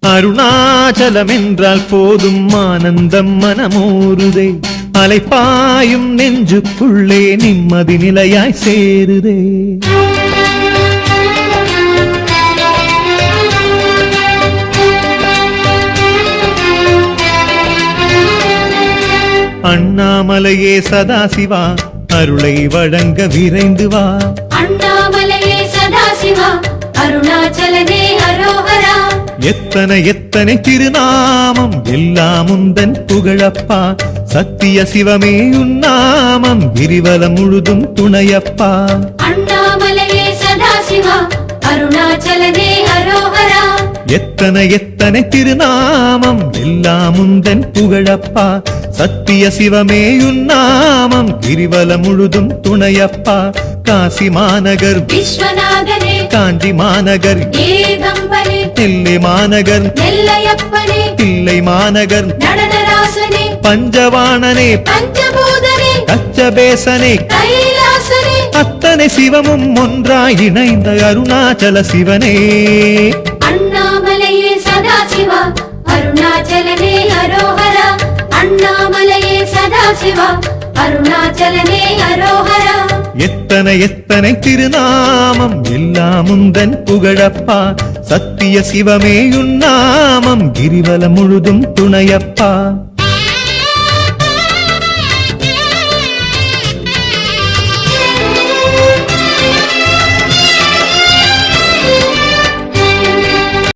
அருணாச்சலம் என்றால் போதும் ஆனந்தம் மனமோருதே, அலைப்பாயும் நெஞ்சுக்குள்ளே நிம்மதி நிலையாய் சேருதே. அண்ணாமலையே சதாசிவா அருளை வழங்க விரைந்து வா. அண்ணாமலையே சதாசிவா அருணாச்சலனே அரோஹரா. எத்தனை எத்தனை திருநாமம் எல்லாம் உந்தன் புகழப்பா, சத்திய சிவமே உன்னாமம் கிரிவலம் முழுதும் துணையப்பா. அண்ணாமலையே சதாசிவா அருணாச்சலனே அரோஹரா. எத்தனை எத்தனை திருநாமம் எல்லாம் உந்தன் புகழப்பா, சத்திய சிவமே உன்னாமம் கிரிவலம் முழுதும் துணையப்பா. காசி மாநகர் விஸ்வநாதனே, காஞ்சி மாநகர் ஏகம்பனே, நெல்லை மாநகர் நெல்லையப்பனே, தில்லை மாநகர் நடனராசனே, பஞ்சவாணனே, பஞ்சபூதனே, கச்சபேசனே, கைலாசனே, அத்தனை சிவமும் ஒன்றாய் இணைந்த அருணாச்சல சிவனே. அண்ணாமலையே சதாசிவா அருணாச்சலனே அரோஹரா. அண்ணாமலையே சதாசிவா அருணாச்சலனே அரோஹரா. எத்தனை எத்தனை திருநாமம் எல்லாம் உந்தன் புகழப்பா, சத்திய சிவமே உன்னாமம் கிரிவலம் முழுதும் துணையப்பா.